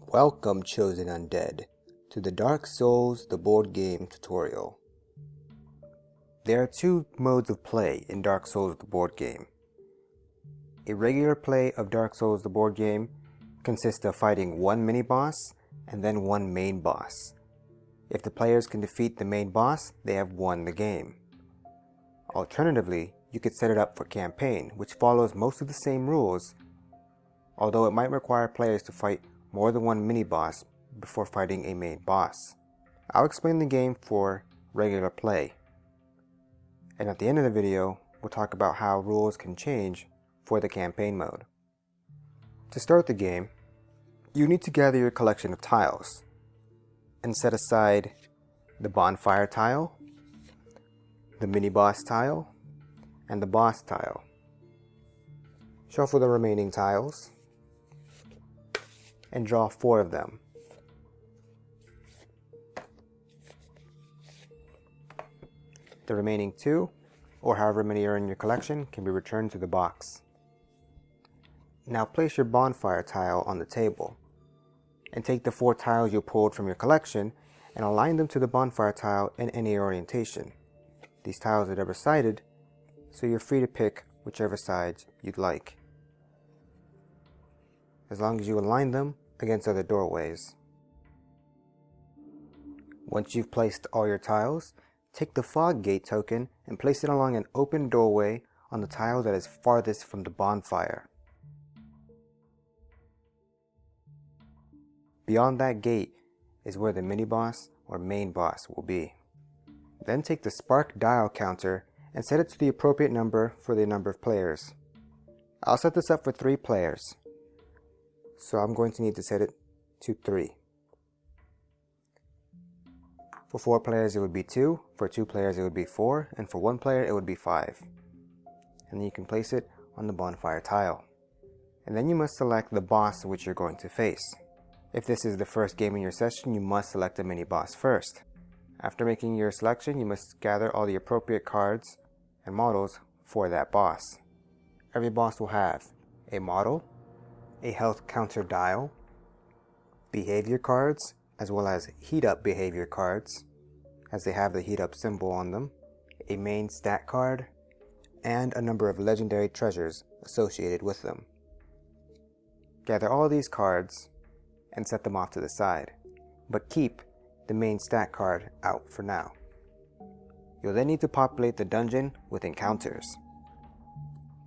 Welcome, chosen undead, to the Dark Souls the board game tutorial. There are two modes of play in Dark Souls the board game. A regular play of Dark Souls the board game consists of fighting one mini-boss and then one main boss. If the players can defeat the main boss, they have won the game. Alternatively, you could set it up for campaign, which follows most of the same rules, although it might require players to fight more than one mini-boss before fighting a main boss. I'll explain the game for regular play, and at the end of the video, we'll talk about how rules can change for the campaign mode. To start the game, you need to gather your collection of tiles, and set aside the Bonfire tile, the mini-boss tile, and the boss tile. Shuffle the remaining tiles, and draw 4 of them. The remaining 2, or however many are in your collection, can be returned to the box. Now place your Bonfire tile on the table, and take the 4 tiles you pulled from your collection and align them to the Bonfire tile in any orientation. These tiles are double-sided, so you're free to pick whichever side you'd like, as long as you align them against other doorways. Once you've placed all your tiles, take the Fog Gate token and place it along an open doorway on the tile that is farthest from the bonfire. Beyond that gate is where the mini-boss or main boss will be. Then take the Spark Dial counter and set it to the appropriate number for the number of players. I'll set this up for 3 players, so I'm going to need to set it to 3. For 4 players it would be 2, for 2 players it would be 4, and for 1 player it would be 5. And then you can place it on the Bonfire tile. And then you must select the boss which you're going to face. If this is the first game in your session, you must select a mini-boss first. After making your selection, you must gather all the appropriate cards and models for that boss. Every boss will have a model, a health counter dial, behavior cards, as well as heat up behavior cards, as they have the heat up symbol on them, a main stat card, and a number of legendary treasures associated with them. Gather all these cards and set them off to the side, but keep the main stat card out for now. You'll then need to populate the dungeon with encounters.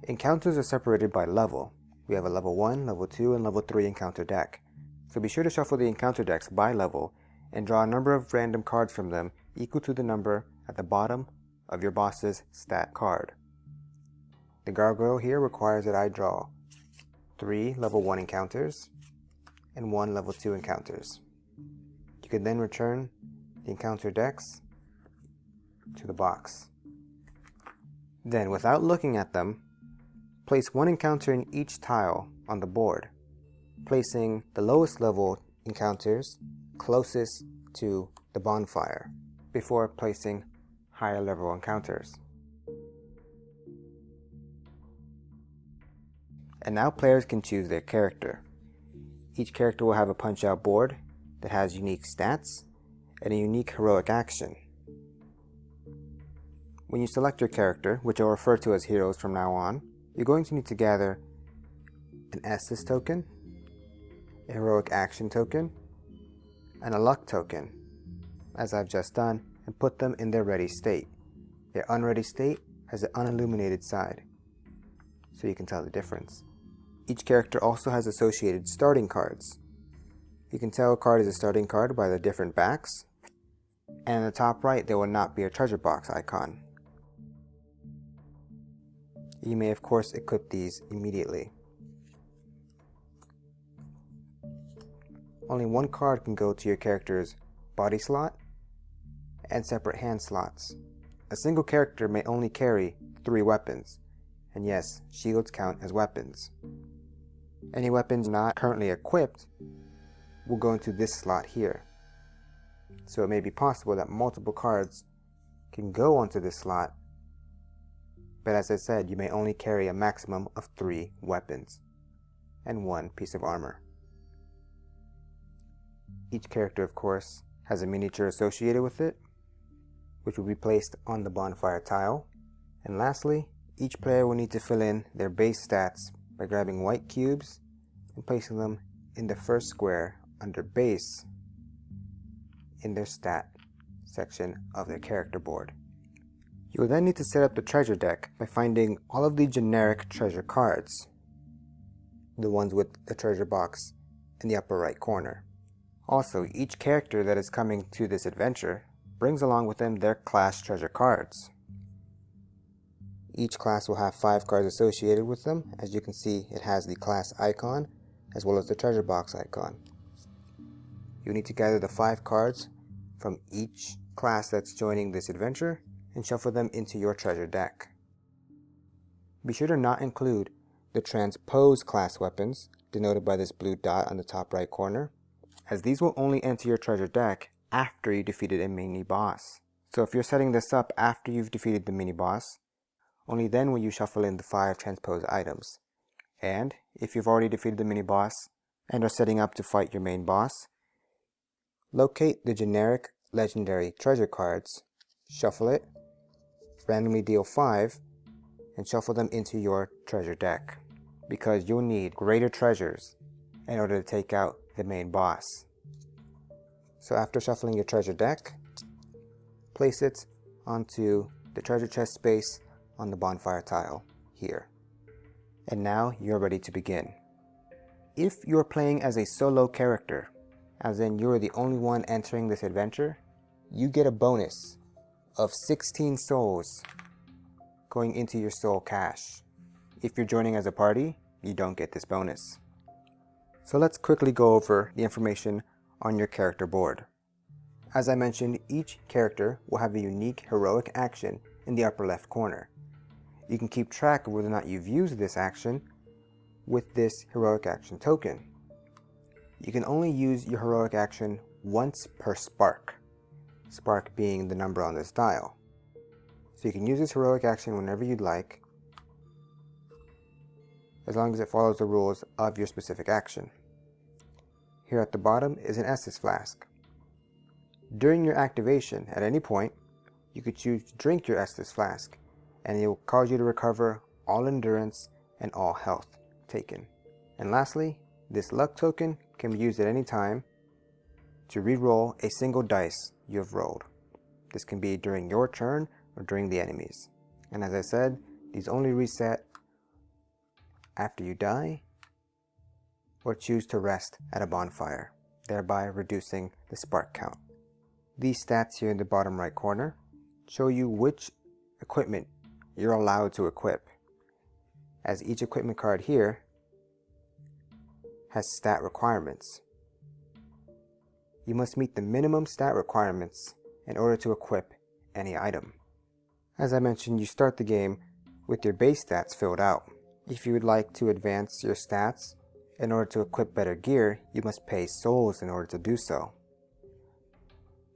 Encounters are separated by level. We have a level 1, level 2, and level 3 encounter deck. So be sure to shuffle the encounter decks by level and draw a number of random cards from them equal to the number at the bottom of your boss's stat card. The gargoyle here requires that I draw 3 level 1 encounters and 1 level 2 encounters. You can then return the encounter decks to the box. Then, without looking at them, place 1 encounter in each tile on the board, placing the lowest level encounters closest to the bonfire before placing higher level encounters. And now players can choose their character. Each character will have a punch-out board that has unique stats and a unique heroic action. When you select your character, which I'll refer to as heroes from now on, you're going to need to gather an Estus token, a heroic action token, and a luck token, as I've just done, and put them in their ready state. Their unready state has an unilluminated side, so you can tell the difference. Each character also has associated starting cards. You can tell a card is a starting card by the different backs, and in the top right there will not be a treasure box icon. You may of course equip these immediately. Only 1 card can go to your character's body slot and separate hand slots. A single character may only carry 3 weapons, and yes, shields count as weapons. Any weapons not currently equipped will go into this slot here. So it may be possible that multiple cards can go onto this slot, but as I said, you may only carry a maximum of 3 weapons and 1 piece of armor. Each character, of course, has a miniature associated with it, which will be placed on the bonfire tile. And lastly, each player will need to fill in their base stats by grabbing white cubes and placing them in the first square under base in their stat section of their character board. You will then need to set up the treasure deck by finding all of the generic treasure cards, the ones with the treasure box in the upper right corner. Also, each character that is coming to this adventure brings along with them their class treasure cards. Each class will have 5 cards associated with them. As you can see, it has the class icon as well as the treasure box icon. You need to gather the 5 cards from each class that's joining this adventure and shuffle them into your treasure deck. Be sure to not include the transpose class weapons, denoted by this blue dot on the top right corner, as these will only enter your treasure deck after you defeated a mini boss. So if you're setting this up after you've defeated the mini boss, only then will you shuffle in the 5 transpose items. And if you've already defeated the mini boss and are setting up to fight your main boss, locate the generic legendary treasure cards, shuffle it, randomly deal 5, and shuffle them into your treasure deck, because you'll need greater treasures in order to take out the main boss. So after shuffling your treasure deck, place it onto the treasure chest space on the bonfire tile here. And now you're ready to begin. If you're playing as a solo character, as in you're the only one entering this adventure, you get a bonus of 16 souls going into your soul cache. If you're joining as a party, you don't get this bonus. So let's quickly go over the information on your character board. As I mentioned, each character will have a unique heroic action in the upper left corner. You can keep track of whether or not you've used this action with this heroic action token. You can only use your heroic action once per spark, spark being the number on this dial. So you can use this heroic action whenever you'd like, as long as it follows the rules of your specific action. Here at the bottom is an Estus flask. During your activation, at any point, you could choose to drink your Estus flask, and it will cause you to recover all endurance and all health taken. And lastly, this luck token can be used at any time to re-roll a single dice you have rolled. This can be during your turn or during the enemy's. And as I said, these only reset after you die or choose to rest at a bonfire, thereby reducing the spark count. These stats here in the bottom right corner show you which equipment you're allowed to equip, as each equipment card here has stat requirements. You must meet the minimum stat requirements in order to equip any item. As I mentioned, you start the game with your base stats filled out. If you would like to advance your stats in order to equip better gear, you must pay souls in order to do so.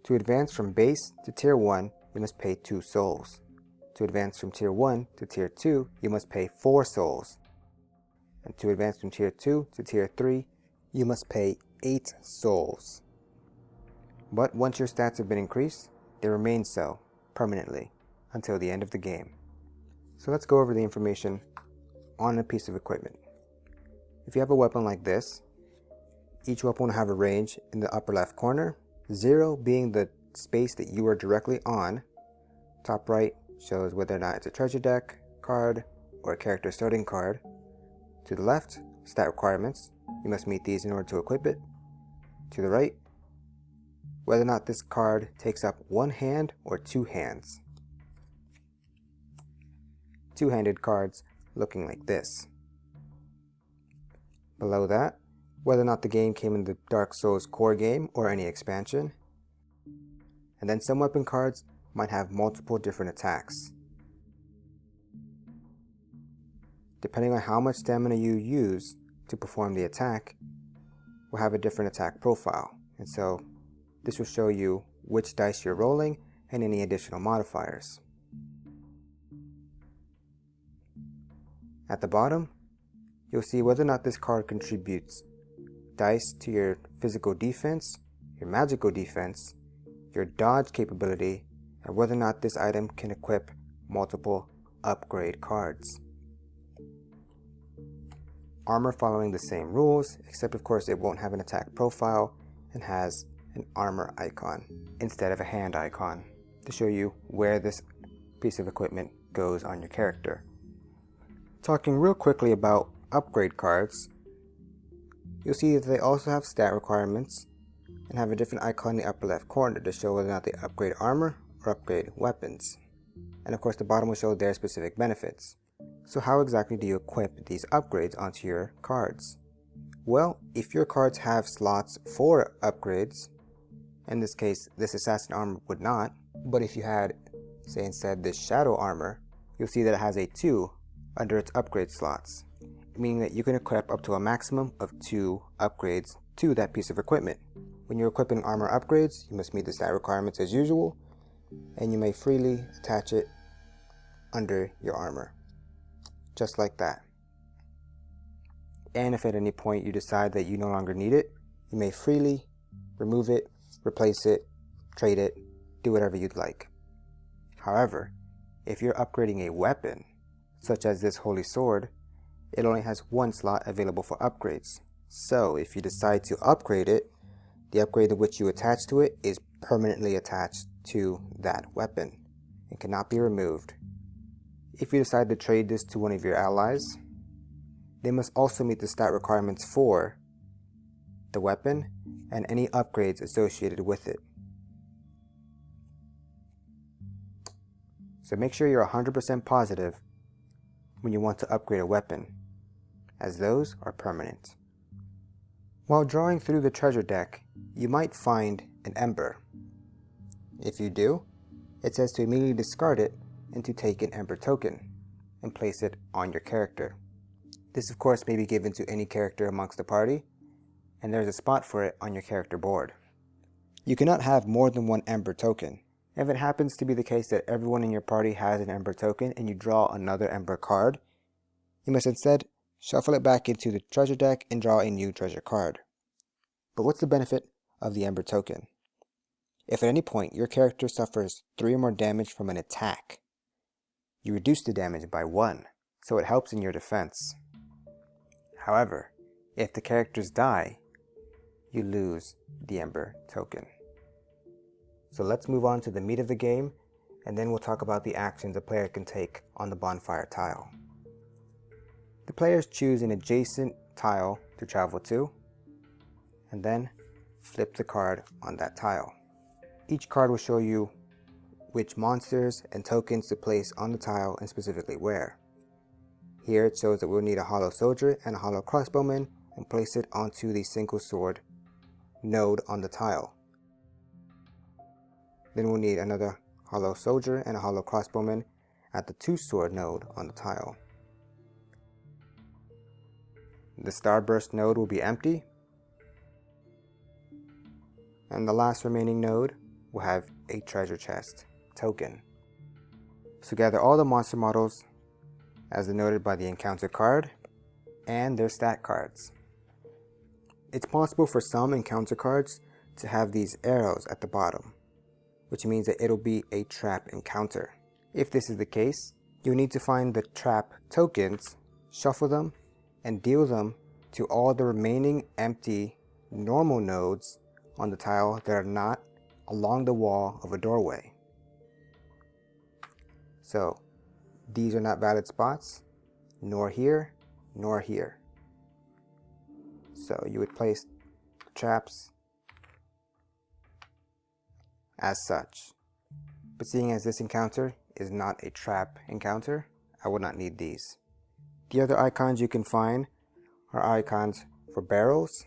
To advance from base to tier 1, you must pay 2 souls. To advance from tier 1 to tier 2, you must pay 4 souls. And to advance from tier 2 to tier 3, you must pay 8 souls. But once your stats have been increased, they remain so permanently until the end of the game. So let's go over the information on a piece of equipment. If you have a weapon like this, each weapon will have a range in the upper left corner, 0 being the space that you are directly on. Top right shows whether or not it's a treasure deck card or a character starting card. To the left, stat requirements. You must meet these in order to equip it. To the right, whether or not this card takes up 1 hand or 2 hands. 2-handed cards looking like this. Below that, whether or not the game came in the Dark Souls core game or any expansion. And then some weapon cards might have multiple different attacks. Depending on how much stamina you use to perform the attack, will have a different attack profile. And so this will show you which dice you're rolling and any additional modifiers. At the bottom, you'll see whether or not this card contributes dice to your physical defense your magical defense, your dodge capability, and whether or not this item can equip multiple upgrade cards. Armor following the same rules, except of course it won't have an attack profile and has an armor icon instead of a hand icon to show you where this piece of equipment goes on your character. Talking real quickly about upgrade cards, you'll see that they also have stat requirements and have a different icon in the upper left corner to show whether or not they upgrade armor or upgrade weapons. And of course the bottom will show their specific benefits. So how exactly do you equip these upgrades onto your cards? Well, if your cards have slots for upgrades, in this case this assassin armor would not, but if you had, say instead, this shadow armor, you'll see that it has a 2 under its upgrade slots, meaning that you can equip up to a maximum of 2 upgrades to that piece of equipment. When you're equipping armor upgrades, you must meet the stat requirements as usual, and you may freely attach it under your armor, just like that. And if at any point you decide that you no longer need it, you may freely remove it, replace it, trade it, do whatever you'd like. However, if you're upgrading a weapon, such as this holy sword, it only has 1 slot available for upgrades. So if you decide to upgrade it, the upgrade to which you attach to it is permanently attached to that weapon and cannot be removed. If you decide to trade this to one of your allies, they must also meet the stat requirements for the weapon and any upgrades associated with it. So make sure you're 100% positive when you want to upgrade a weapon, as those are permanent. While drawing through the treasure deck, you might find an Ember. If you do, it says to immediately discard it and to take an Ember token and place it on your character. This of course may be given to any character amongst the party, and there's a spot for it on your character board. You cannot have more than 1 Ember token. If it happens to be the case that everyone in your party has an Ember token and you draw another Ember card, you must instead shuffle it back into the treasure deck and draw a new treasure card. But what's the benefit of the Ember token? If at any point your character suffers 3 or more damage from an attack, you reduce the damage by 1, so it helps in your defense. However, if the characters die, you lose the Ember token. So let's move on to the meat of the game, and then we'll talk about the actions a player can take on the bonfire tile. The players choose an adjacent tile to travel to, and then flip the card on that tile. Each card will show you which monsters and tokens to place on the tile and specifically where. Here it shows that we'll need a hollow soldier and a hollow crossbowman and place it onto the single sword node on the tile. Then we'll need another hollow soldier and a hollow crossbowman at the 2 sword node on the tile. The starburst node will be empty, and the last remaining node will have a treasure chest token. So gather all the monster models as denoted by the encounter card and their stat cards. It's possible for some encounter cards to have these arrows at the bottom, which means that it'll be a trap encounter. If this is the case, you'll need to find the trap tokens, shuffle them, and deal them to all the remaining empty normal nodes on the tile that are not along the wall of a doorway. So these are not valid spots, nor here, nor here. So you would place traps as such. But seeing as this encounter is not a trap encounter, I will not need these. The other icons you can find are icons for barrels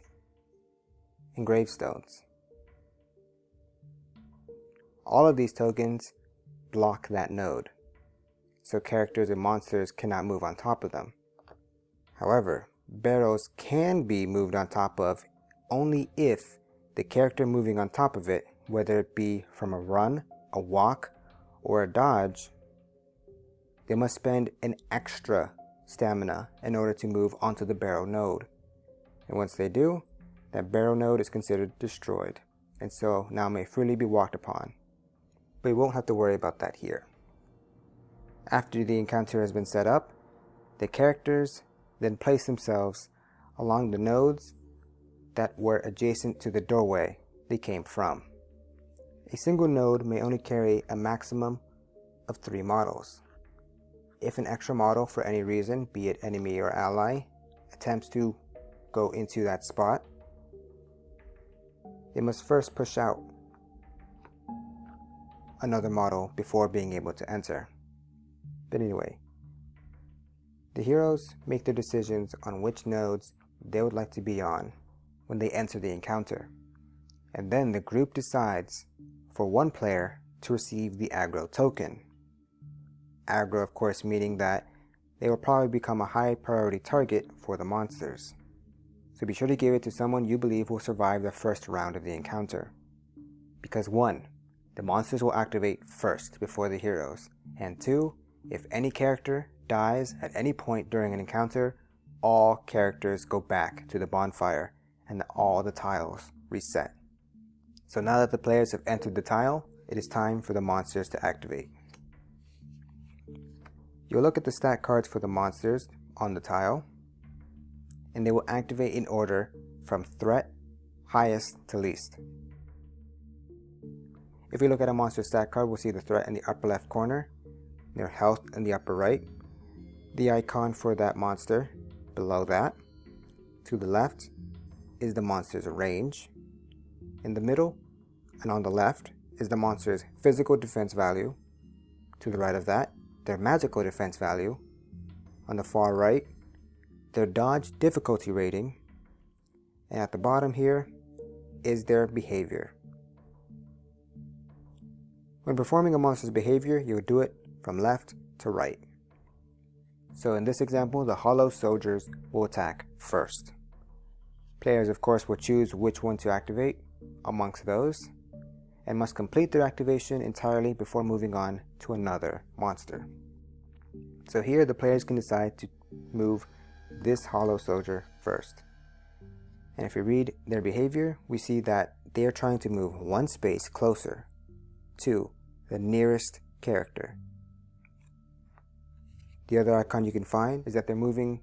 and gravestones. All of these tokens block that node, so characters and monsters cannot move on top of them. However, barrels can be moved on top of only if the character moving on top of it, whether it be from a run, a walk, or a dodge, they must spend an extra stamina in order to move onto the barrel node. And once they do, that barrel node is considered destroyed. and so now may freely be walked upon. But you won't have to worry about that here. After the encounter has been set up, the characters then place themselves along the nodes that were adjacent to the doorway they came from. A single node may only carry a maximum of 3 models. If an extra model for any reason, be it enemy or ally, attempts to go into that spot, they must first push out another model before being able to enter. But anyway, the heroes make their decisions on which nodes they would like to be on when they enter the encounter, and then the group decides for one player to receive the aggro token. Aggro, of course, meaning that they will probably become a high priority target for the monsters. So be sure to give it to someone you believe will survive the first round of the encounter. Because 1, the monsters will activate first before the heroes, and 2, if any character dies at any point during an encounter, all characters go back to the bonfire and all the tiles reset. So now that the players have entered the tile, it is time for the monsters to activate. You'll look at the stat cards for the monsters on the tile, and they will activate in order from threat highest to least. If we look at a monster stat card, we'll see the threat in the upper left corner, their health in the upper right, the icon for that monster below that. To the left is the monster's range. In the middle and on the left is the monster's physical defense value. To the right of that, their magical defense value. On the far right, their dodge difficulty rating. And at the bottom here is their behavior. When performing a monster's behavior, you'll do it from left to right. So in this example, the hollow soldiers will attack first. Players, of course, will choose which one to activate amongst those, and must complete their activation entirely before moving on to another monster. So here the players can decide to move this hollow soldier first. And if we read their behavior, we see that they are trying to move 1 space closer to the nearest character. The other icon you can find is that they're moving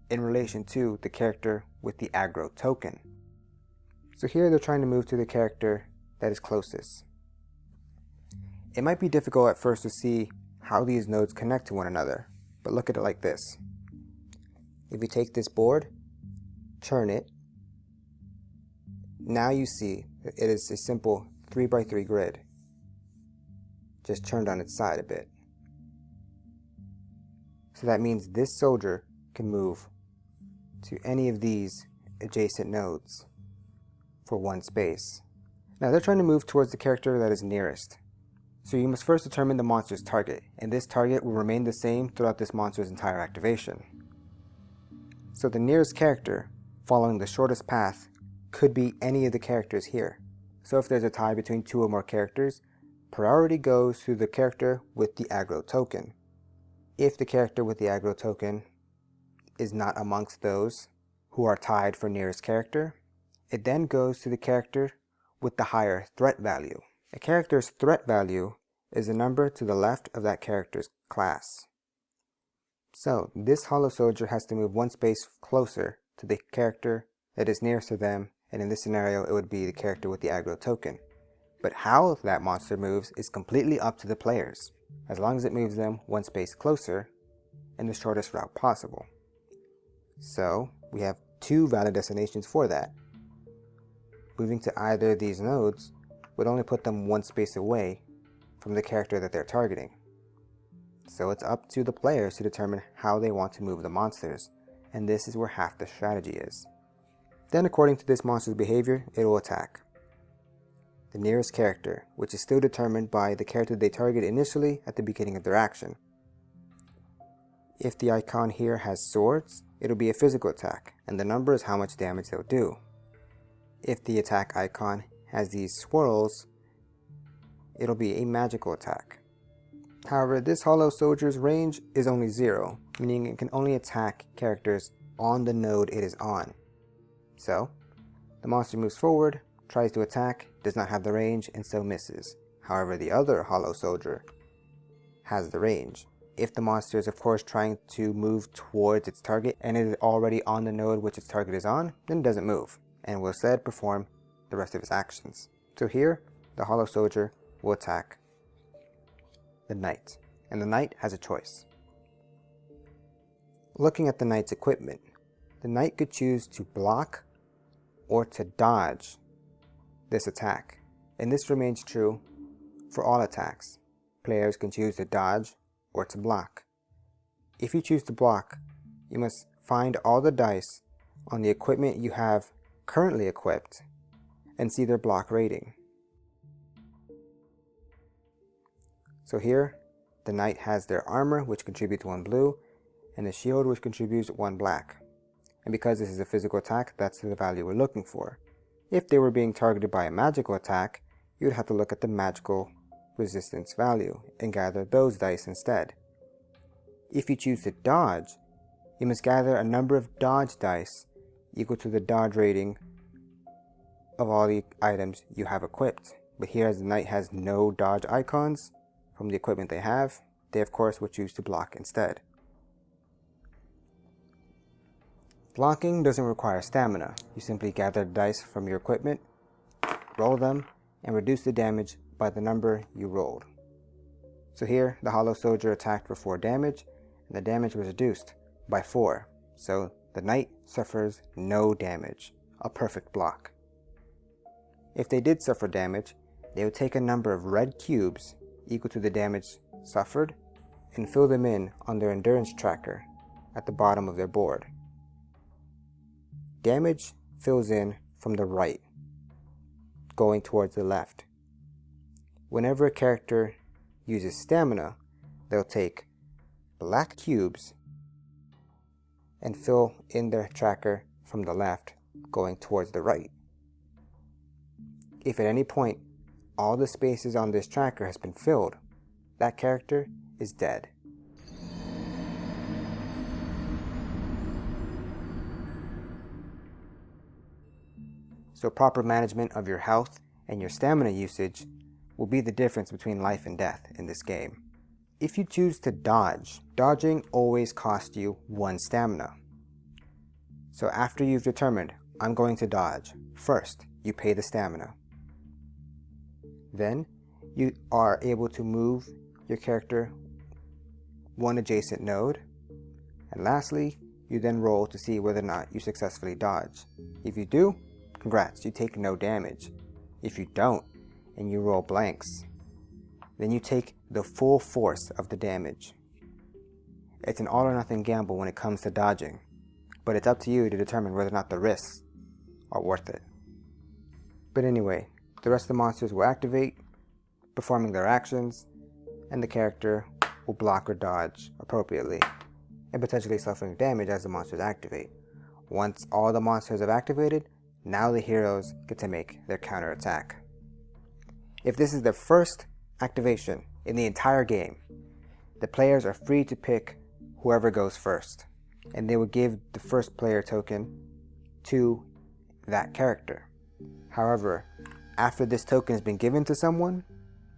in relation to the character with the aggro token. So here they're trying to move to the character that is closest. It might be difficult at first to see how these nodes connect to one another, but look at it like this. If you take this board, turn it, now you see that it is a simple 3x3 grid, just turned on its side a bit. So that means this soldier can move to any of these adjacent nodes for 1 space. Now they're trying to move towards the character that is nearest. So you must first determine the monster's target, and this target will remain the same throughout this monster's entire activation. So the nearest character, following the shortest path, could be any of the characters here. So if there's a tie between 2 or more characters, priority goes to the character with the aggro token. If the character with the aggro token is not amongst those who are tied for nearest character, it then goes to the character with the higher threat value. A character's threat value is the number to the left of that character's class. So this hollow soldier has to move 1 space closer to the character that is nearest to them, and in this scenario it would be the character with the aggro token. But how that monster moves is completely up to the players, as long as it moves them 1 space closer in the shortest route possible. So we have 2 valid destinations for that. Moving to either of these nodes would only put them 1 space away from the character that they're targeting. So it's up to the players to determine how they want to move the monsters, and this is where half the strategy is. Then according to this monster's behavior, it will attack the nearest character, which is still determined by the character they target initially at the beginning of their action. If the icon here has swords, it'll be a physical attack, and the number is how much damage they'll do. If the attack icon has these swirls, it'll be a magical attack. However, this hollow soldier's range is only 0, meaning it can only attack characters on the node it is on. So, the monster moves forward tries to attack, does not have the range, and so misses. However, the other hollow soldier has the range. If the monster is of course trying to move towards its target and it is already on the node which its target is on, then it doesn't move and will instead perform the rest of its actions. So here, the hollow soldier will attack the knight, and the knight has a choice. Looking at the knight's equipment, the knight could choose to block or to dodge this attack, and this remains true for all attacks. Players can choose to dodge or to block. If you choose to block, you must find all the dice on the equipment you have currently equipped and see their block rating. So here, the knight has their armor, which contributes 1 blue, and the shield, which contributes 1 black. And because this is a physical attack, that's the value we're looking for. If they were being targeted by a magical attack, you'd have to look at the magical resistance value and gather those dice instead. If you choose to dodge, you must gather a number of dodge dice equal to the dodge rating of all the items you have equipped. But here, as the knight has no dodge icons from the equipment they have, they of course will choose to block instead. Blocking doesn't require stamina. You simply gather dice from your equipment, roll them, and reduce the damage by the number you rolled. So here, the hollow soldier attacked for 4 damage, and the damage was reduced by 4. So the knight suffers no damage, a perfect block. If they did suffer damage, they would take a number of red cubes equal to the damage suffered and fill them in on their endurance tracker at the bottom of their board. Damage fills in from the right, going towards the left. Whenever a character uses stamina, they'll take black cubes and fill in their tracker from the left, going towards the right. If at any point all the spaces on this tracker has been filled, that character is dead. So proper management of your health and your stamina usage will be the difference between life and death in this game. If you choose to dodge, dodging always costs you 1 stamina. So after you've determined, I'm going to dodge, first you pay the stamina. Then you are able to move your character 1 adjacent node. And lastly, you then roll to see whether or not you successfully dodge. If you do, congrats, you take no damage. If you don't, and you roll blanks, then you take the full force of the damage. It's an all or nothing gamble when it comes to dodging, but it's up to you to determine whether or not the risks are worth it. But anyway, the rest of the monsters will activate, performing their actions, and the character will block or dodge appropriately, and potentially suffering damage as the monsters activate. Once all the monsters have activated, now the heroes get to make their counterattack. If this is the first activation in the entire game, the players are free to pick whoever goes first, and they will give the first player token to that character. However, after this token has been given to someone,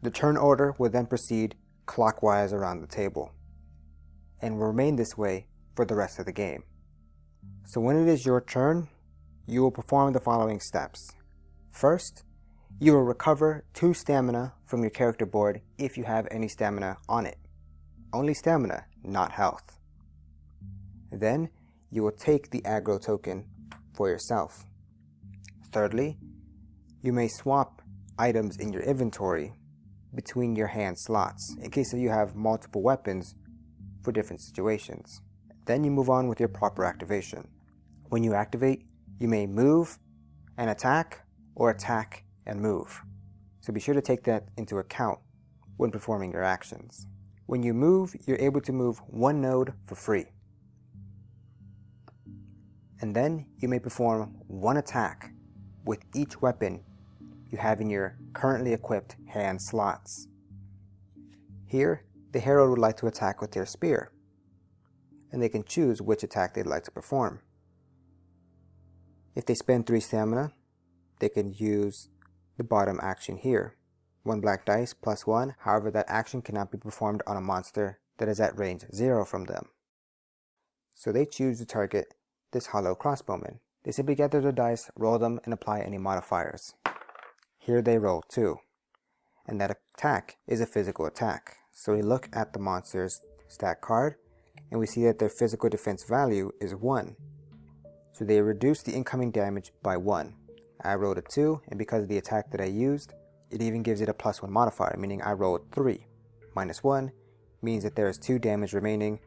the turn order will then proceed clockwise around the table, and will remain this way for the rest of the game. So when it is your turn, you will perform the following steps. First, you will recover 2 stamina from your character board if you have any stamina on it. Only stamina, not health. Then, you will take the aggro token for yourself. Thirdly, you may swap items in your inventory between your hand slots in case you have multiple weapons for different situations. Then you move on with your proper activation. When you activate, you may move and attack, or attack and move. So be sure to take that into account when performing your actions. When you move, you're able to move 1 node for free. And then you may perform 1 attack with each weapon you have in your currently equipped hand slots. Here, the hero would like to attack with their spear, and they can choose which attack they'd like to perform. If they spend 3 stamina, they can use the bottom action here. 1 black dice plus 1, however that action cannot be performed on a monster that is at range 0 from them. So they choose to target this hollow crossbowman. They simply gather the dice, roll them, and apply any modifiers. Here they roll 2. And that attack is a physical attack. So we look at the monster's stat card, and we see that their physical defense value is 1. So they reduce the incoming damage by 1. I rolled a 2, and because of the attack that I used, it even gives it a +1 modifier, meaning I rolled 3. Minus 1 means that there is 2 damage remaining,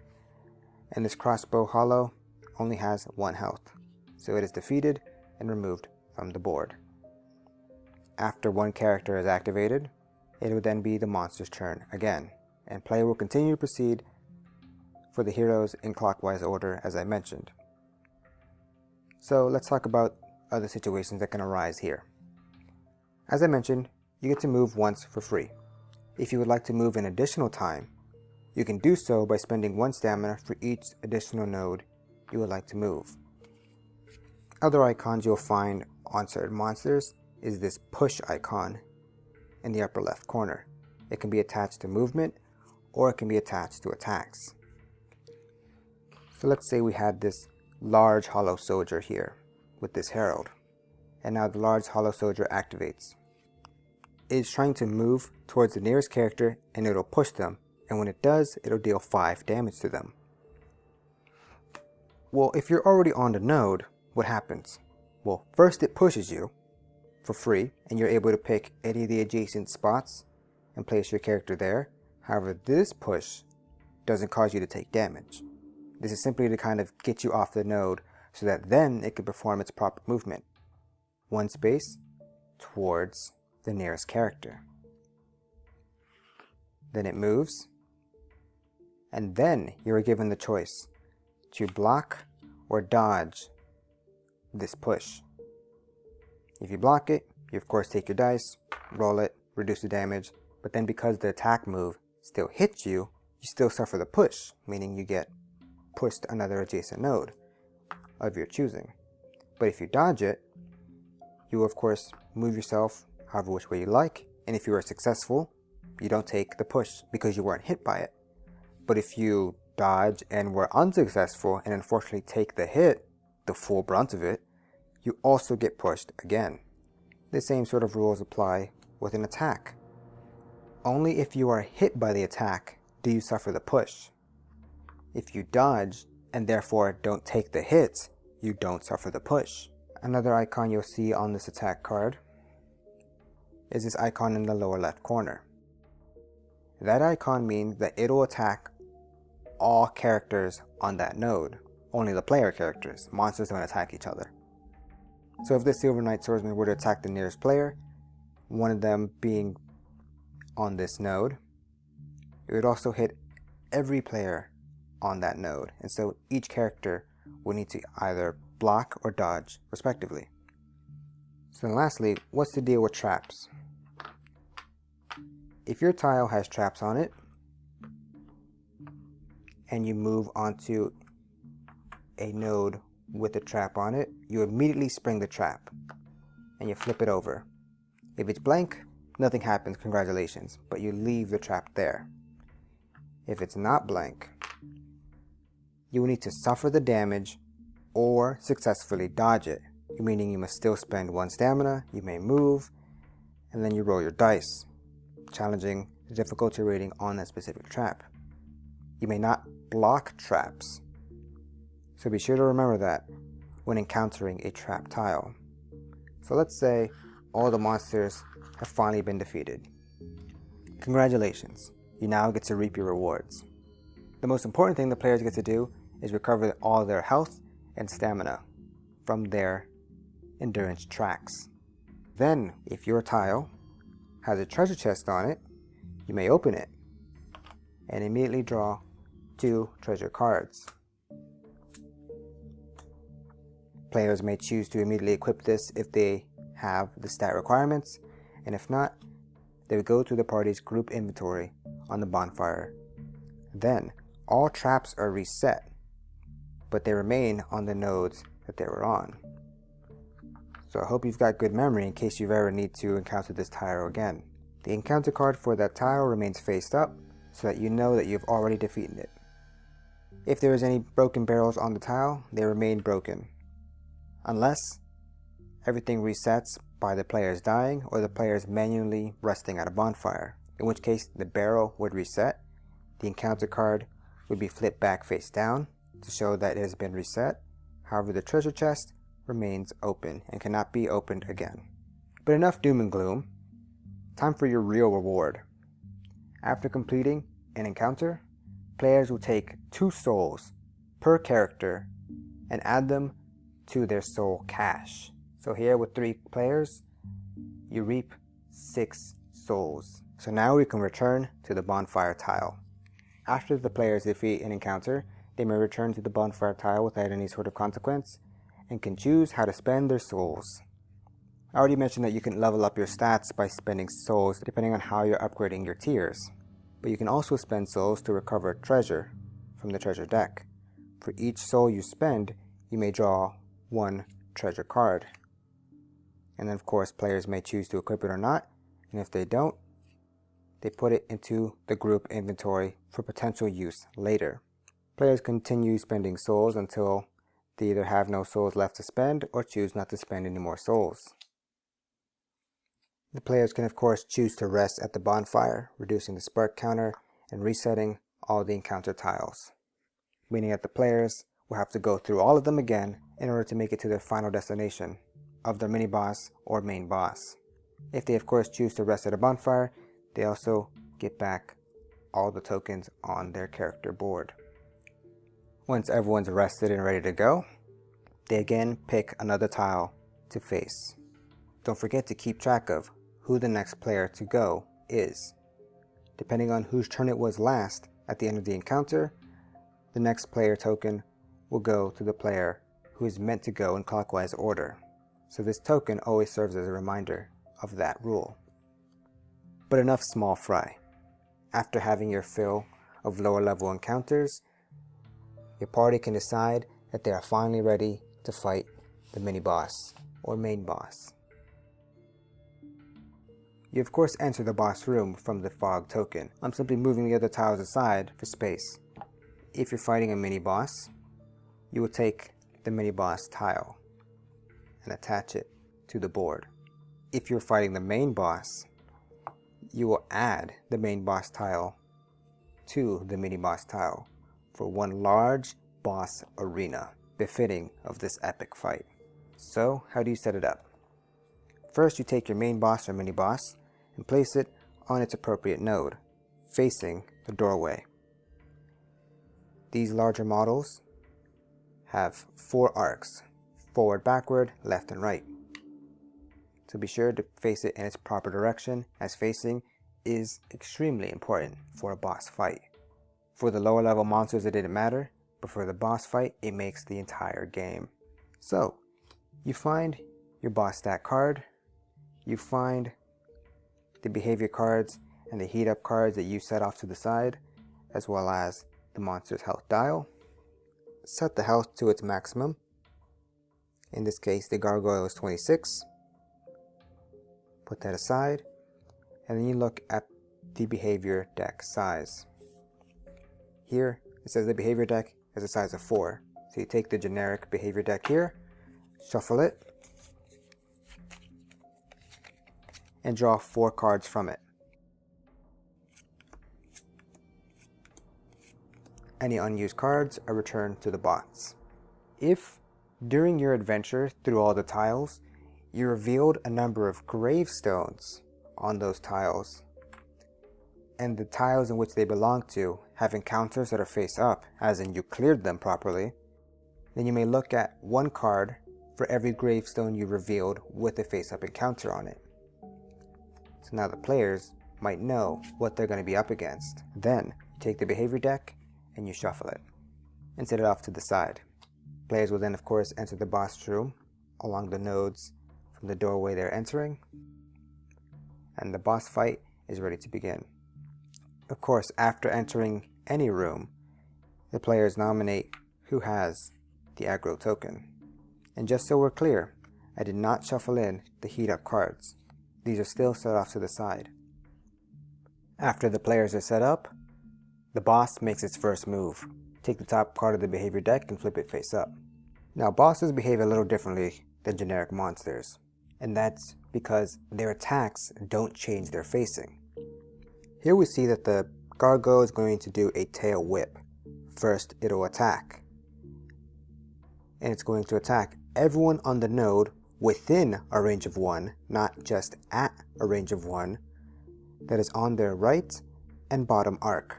and this crossbow hollow only has 1 health. So it is defeated and removed from the board. After one character is activated, it would then be the monster's turn again, and play will continue to proceed for the heroes in clockwise order as I mentioned. So let's talk about other situations that can arise here. As I mentioned, you get to move once for free. If you would like to move an additional time, you can do so by spending 1 stamina for each additional node you would like to move. Other icons you'll find on certain monsters is this push icon in the upper left corner. It can be attached to movement or it can be attached to attacks. So let's say we had this large hollow soldier here with this herald, and now the large hollow soldier activates. It is trying to move towards the nearest character and it'll push them, and when it does, it'll deal 5 damage to them. Well, if you're already on the node, what happens? Well, first it pushes you for free and you're able to pick any of the adjacent spots and place your character there. However, this push doesn't cause you to take damage. This is simply to kind of get you off the node so that then it can perform its proper movement. 1 space towards the nearest character. Then it moves, and then you are given the choice to block or dodge this push. If you block it, you of course take your dice, roll it, reduce the damage, but then because the attack move still hits you, you still suffer the push, meaning you get pushed to another adjacent node of your choosing. But if you dodge it, you of course move yourself however which way you like, and if you are successful, you don't take the push because you weren't hit by it. But if you dodge and were unsuccessful and unfortunately take the hit, the full brunt of it, you also get pushed again. The same sort of rules apply with an attack. Only if you are hit by the attack do you suffer the push. If you dodge and therefore don't take the hit, you don't suffer the push. Another icon you'll see on this attack card is this icon in the lower left corner. That icon means that it'll attack all characters on that node. Only the player characters. Monsters don't attack each other. So if the Silver Knight Swordsman were to attack the nearest player, one of them being on this node, it would also hit every player on that node, and so each character will need to either block or dodge respectively. So then lastly, what's the deal with traps? If your tile has traps on it, and you move onto a node with a trap on it, you immediately spring the trap and you flip it over. If it's blank, nothing happens, congratulations, but you leave the trap there. If it's not blank, you will need to suffer the damage or successfully dodge it, meaning you must still spend 1 stamina, you may move, and then you roll your dice, challenging the difficulty rating on that specific trap. You may not block traps, so be sure to remember that when encountering a trap tile. So let's say all the monsters have finally been defeated. Congratulations, you now get to reap your rewards. The most important thing the players get to do is recover all their health and stamina from their endurance tracks. Then, if your tile has a treasure chest on it, you may open it and immediately draw 2 treasure cards. Players may choose to immediately equip this if they have the stat requirements, and if not, they would go to the party's group inventory on the bonfire. Then, all traps are reset, but they remain on the nodes that they were on. So I hope you've got good memory in case you ever need to encounter this tile again. The encounter card for that tile remains faced up so that you know that you've already defeated it. If there is any broken barrels on the tile, they remain broken. Unless everything resets by the players dying or the players manually resting at a bonfire, in which case the barrel would reset, the encounter card would be flipped back face down to show that it has been reset. However, the treasure chest remains open and cannot be opened again. But enough doom and gloom. Time for your real reward. After completing an encounter, players will take 2 souls per character and add them to their soul cache. So here with 3 players, you reap 6 souls. So now we can return to the bonfire tile. After the players defeat an encounter, they may return to the bonfire tile without any sort of consequence and can choose how to spend their souls. I already mentioned that you can level up your stats by spending souls depending on how you're upgrading your tiers. But you can also spend souls to recover treasure from the treasure deck. For each soul you spend, you may draw 1 treasure card. And then of course players may choose to equip it or not, and if they don't, they put it into the group inventory for potential use later. Players continue spending souls until they either have no souls left to spend or choose not to spend any more souls. The players can of course choose to rest at the bonfire, reducing the spark counter and resetting all the encounter tiles, meaning that the players will have to go through all of them again in order to make it to their final destination of their mini boss or main boss. If they of course choose to rest at a bonfire, they also get back all the tokens on their character board. Once everyone's rested and ready to go, they again pick another tile to face. Don't forget to keep track of who the next player to go is. Depending on whose turn it was last at the end of the encounter, the next player token will go to the player who is meant to go in clockwise order. So this token always serves as a reminder of that rule. But enough small fry. After having your fill of lower level encounters, your party can decide that they are finally ready to fight the mini boss or main boss. You of course enter the boss room from the fog token. I'm simply moving the other tiles aside for space. If you're fighting a mini boss, you will take the mini boss tile and attach it to the board. If you're fighting the main boss, you will add the main boss tile to the mini boss tile for one large boss arena, befitting of this epic fight. So how do you set it up? First, you take your main boss or mini boss and place it on its appropriate node, facing the doorway. These larger models have 4 arcs, forward, backward, left, and right. So be sure to face it in its proper direction, as facing is extremely important for a boss fight. For the lower level monsters it didn't matter, but for the boss fight it makes the entire game. So you find your boss stat card, you find the behavior cards and the heat up cards that you set off to the side, as well as the monster's health dial. Set the health to its maximum. In this case the gargoyle is 26. Put that aside, and then you look at the behavior deck size. Here it says the behavior deck is a size of 4. So you take the generic behavior deck here, shuffle it, and draw 4 cards from it. Any unused cards are returned to the box. If during your adventure through all the tiles, you revealed a number of gravestones on those tiles, and the tiles in which they belong to have encounters that are face up, as in you cleared them properly, then you may look at 1 card for every gravestone you revealed with a face up encounter on it. So now the players might know what they're going to be up against. Then you take the behavior deck and you shuffle it and set it off to the side. Players will then of course enter the boss room along the nodes from the doorway they're entering, and the boss fight is ready to begin. Of course, after entering any room, the players nominate who has the aggro token. And just so we're clear, I did not shuffle in the heat up cards. These are still set off to the side. After the players are set up, the boss makes its first move. Take the top card of the behavior deck and flip it face up. Now bosses behave a little differently than generic monsters, and that's because their attacks don't change their facing. Here we see that the gargoyle is going to do a tail whip. First it'll attack, and it's going to attack everyone on the node within a range of 1, not just at a range of 1, that is on their right and bottom arc.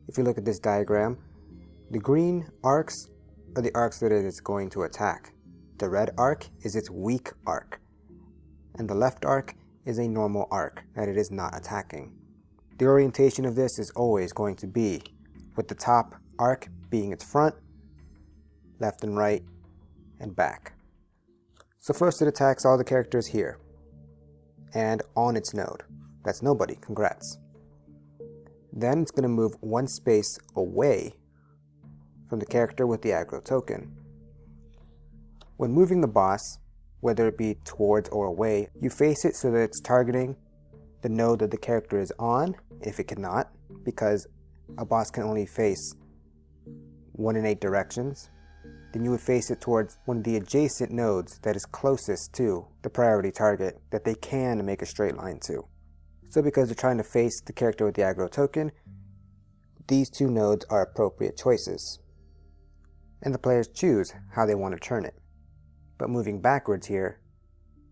If you look at this diagram, the green arcs are the arcs that it is going to attack. The red arc is its weak arc, and the left arc is a normal arc that it is not attacking. The orientation of this is always going to be with the top arc being its front, left and right, and back. So first it attacks all the characters here, and on its node. That's nobody, congrats. Then it's going to move 1 space away from the character with the aggro token. When moving the boss, whether it be towards or away, you face it so that it's targeting the node that the character is on, if it cannot, because a boss can only face 1 in 8 directions. Then you would face it towards one of the adjacent nodes that is closest to the priority target that they can make a straight line to. So because they're trying to face the character with the aggro token, these 2 nodes are appropriate choices. And the players choose how they want to turn it. But moving backwards here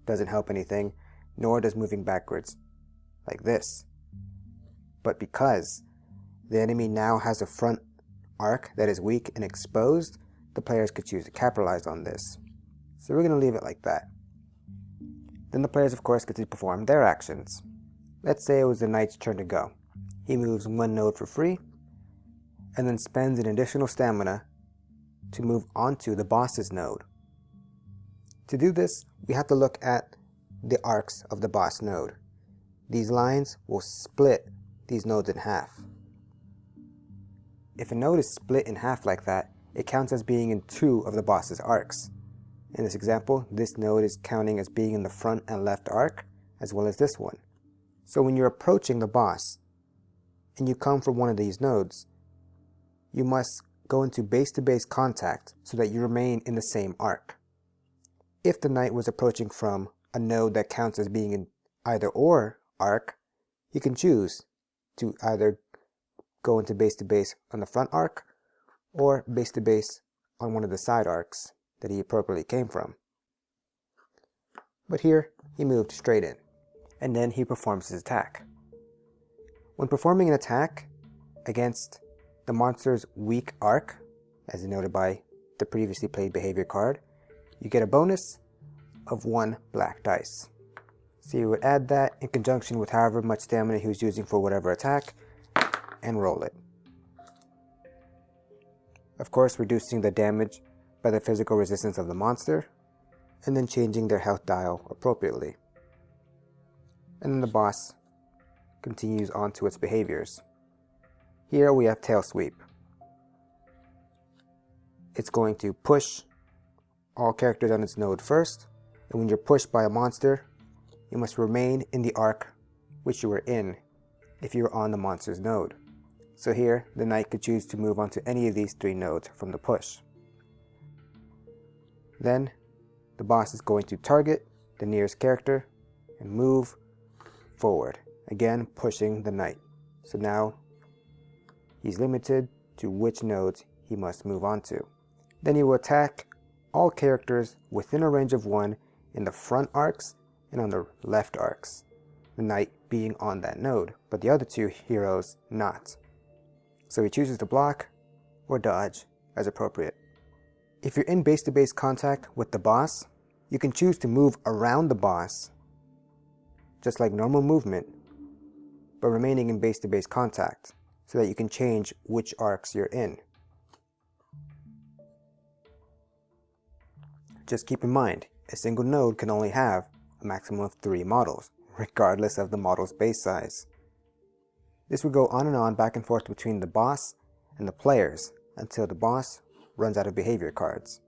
doesn't help anything, nor does moving backwards like this. But because the enemy now has a front arc that is weak and exposed, the players could choose to capitalize on this. So we're going to leave it like that. Then the players of course get to perform their actions. Let's say it was the knight's turn to go. He moves 1 node for free, and then spends an additional stamina to move onto the boss's node. To do this, we have to look at the arcs of the boss node. These lines will split these nodes in half. If a node is split in half like that, it counts as being in 2 of the boss's arcs. In this example, this node is counting as being in the front and left arc, as well as this one. So when you're approaching the boss, and you come from one of these nodes, you must go into base-to-base contact so that you remain in the same arc. If the knight was approaching from a node that counts as being in either or arc, he can choose to either go into base-to-base on the front arc, or base-to-base on one of the side arcs that he appropriately came from. But here, he moved straight in, and then he performs his attack. When performing an attack against the monster's weak arc, as denoted by the previously played behavior card, you get a bonus of 1 black dice. So you would add that in conjunction with however much stamina he was using for whatever attack, and roll it. Of course, reducing the damage by the physical resistance of the monster, and then changing their health dial appropriately. And then the boss continues on to its behaviors. Here we have tail sweep. It's going to push all characters on its node first, and when you're pushed by a monster, you must remain in the arc which you were in if you were on the monster's node. So here, the knight could choose to move onto any of these 3 nodes from the push. Then, the boss is going to target the nearest character and move forward, again pushing the knight. So now, he's limited to which nodes he must move onto. Then he will attack all characters within a range of 1 in the front arcs and on the left arcs, the knight being on that node, but the other 2 heroes not. So he chooses to block or dodge as appropriate. If you're in base-to-base contact with the boss, you can choose to move around the boss, just like normal movement, but remaining in base-to-base contact, so that you can change which arcs you're in. Just keep in mind, a single node can only have a maximum of 3 models, regardless of the model's base size. This would go on and on back and forth between the boss and the players until the boss runs out of behavior cards.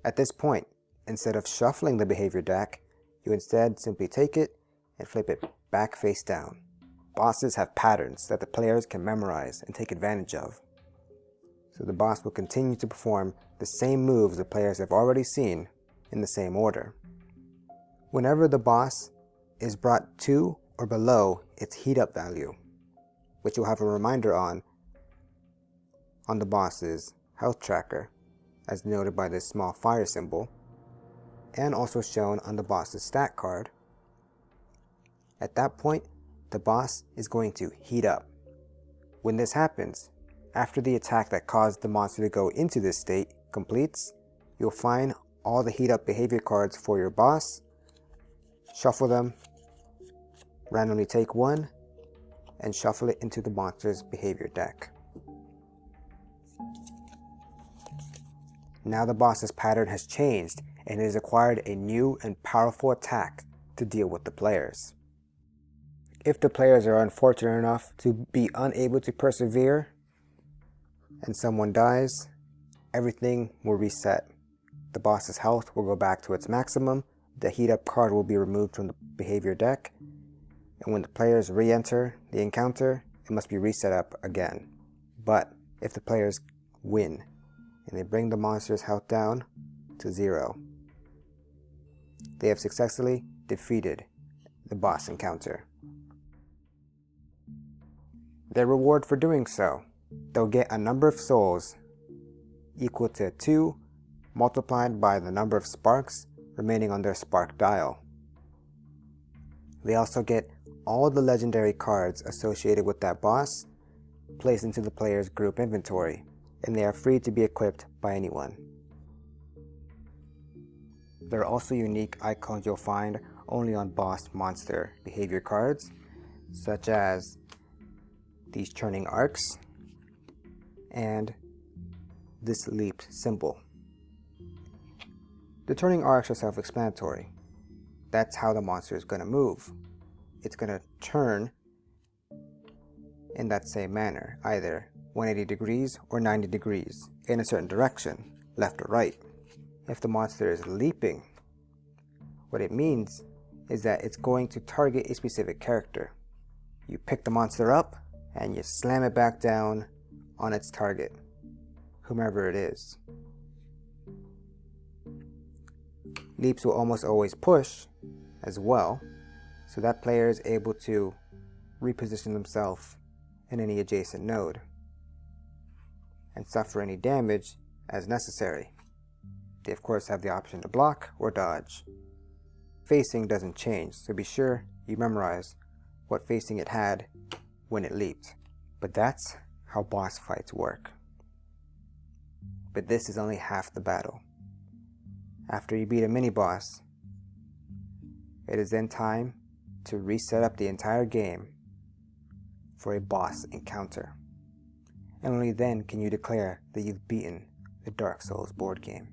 At this point, instead of shuffling the behavior deck, you instead simply take it and flip it back face down. Bosses have patterns that the players can memorize and take advantage of. So the boss will continue to perform the same moves the players have already seen in the same order. Whenever the boss is brought to or below its heat up value, which you'll have a reminder on the boss's health tracker, as noted by this small fire symbol, and also shown on the boss's stat card. At that point, the boss is going to heat up. When this happens, after the attack that caused the monster to go into this state completes, you'll find all the heat up behavior cards for your boss, shuffle them, randomly take one, and shuffle it into the monster's behavior deck. Now the boss's pattern has changed and it has acquired a new and powerful attack to deal with the players. If the players are unfortunate enough to be unable to persevere and someone dies, everything will reset. The boss's health will go back to its maximum, the heat up card will be removed from the behavior deck, and when the players re-enter the encounter, it must be reset up again. But if the players win and they bring the monster's health down to 0, they have successfully defeated the boss encounter. Their reward for doing so, they'll get a number of souls equal to 2 multiplied by the number of sparks remaining on their spark dial. They also get all the legendary cards associated with that boss placed into the player's group inventory, and they are free to be equipped by anyone. There are also unique icons you'll find only on boss monster behavior cards, such as these churning arcs and this leaped symbol. The turning arcs are self-explanatory. That's how the monster is going to move. It's going to turn in that same manner, either 180 degrees or 90 degrees in a certain direction, left or right. If the monster is leaping, what it means is that it's going to target a specific character. You pick the monster up and you slam it back down on its target, whomever it is. Leaps will almost always push as well, so that player is able to reposition themselves in any adjacent node and suffer any damage as necessary. They of course have the option to block or dodge. Facing doesn't change, so be sure you memorize what facing it had when it leaped. But that's how boss fights work. But this is only half the battle. After you beat a mini-boss, it is then time to reset up the entire game for a boss encounter. And only then can you declare that you've beaten the Dark Souls board game.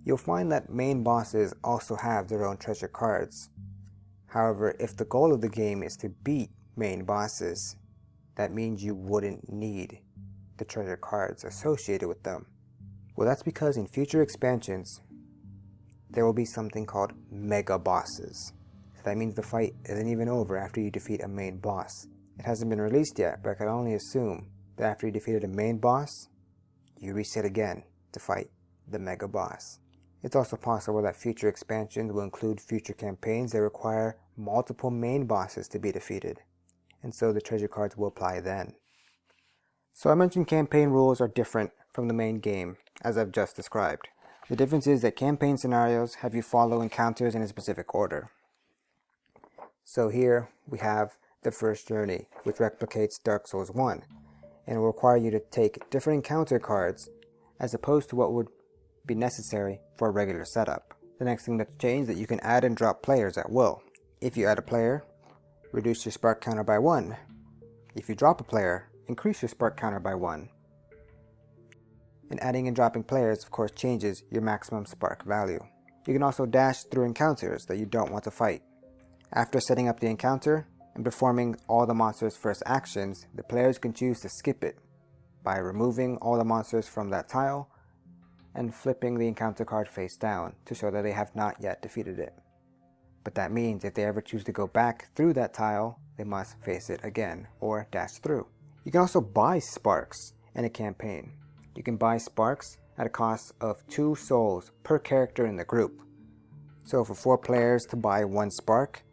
You'll find that main bosses also have their own treasure cards. However, if the goal of the game is to beat main bosses, that means you wouldn't need the treasure cards associated with them. Well, that's because in future expansions, there will be something called mega bosses. So that means the fight isn't even over after you defeat a main boss. It hasn't been released yet, but I can only assume that after you defeated a main boss, you reset again to fight the mega boss. It's also possible that future expansions will include future campaigns that require multiple main bosses to be defeated, and so the treasure cards will apply then. So I mentioned campaign rules are different from the main game, as I've just described. The difference is that campaign scenarios have you follow encounters in a specific order. So here we have the first journey, which replicates Dark Souls 1, and will require you to take different encounter cards as opposed to what would be necessary for a regular setup. The next thing that's changed is that you can add and drop players at will. If you add a player, reduce your spark counter by 1. If you drop a player, increase your spark counter by 1. And adding and dropping players of course changes your maximum spark value. You can also dash through encounters that you don't want to fight. After setting up the encounter and performing all the monster's first actions, the players can choose to skip it by removing all the monsters from that tile and flipping the encounter card face down to show that they have not yet defeated it. But that means if they ever choose to go back through that tile, they must face it again or dash through. You can also buy sparks in a campaign. You can buy sparks at a cost of 2 souls per character in the group. So for 4 players to buy 1 spark,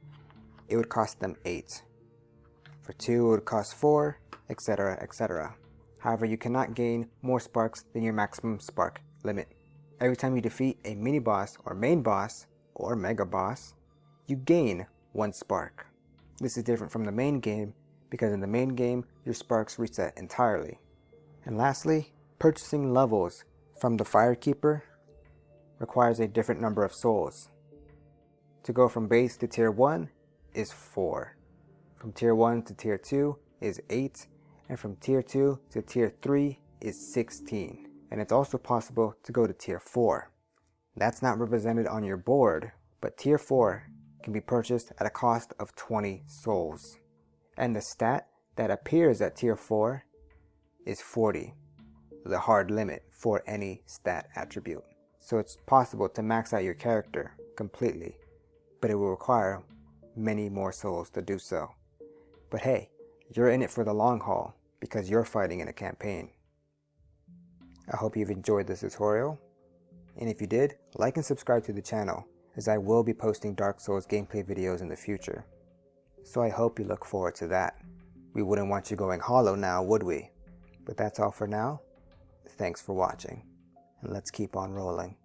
it would cost them 8. For 2 it would cost 4, etc, etc. However, you cannot gain more sparks than your maximum spark limit. Every time you defeat a mini boss or main boss or mega boss, you gain 1 spark. This is different from the main game because in the main game your sparks reset entirely. And lastly, purchasing levels from the Firekeeper requires a different number of souls. To go from base to tier 1 is 4. From tier 1 to tier 2 is 8. And from tier 2 to tier 3 is 16. And it's also possible to go to tier 4. That's not represented on your board, but tier 4 can be purchased at a cost of 20 souls. And the stat that appears at tier 4 is 40, the hard limit for any stat attribute. So it's possible to max out your character completely, but it will require many more souls to do so. But hey, you're in it for the long haul because you're fighting in a campaign. I hope you've enjoyed this tutorial, and if you did, like and subscribe to the channel, as I will be posting Dark Souls gameplay videos in the future. So I hope you look forward to that. We wouldn't want you going hollow now, would we? But that's all for now. Thanks for watching, and let's keep on rolling.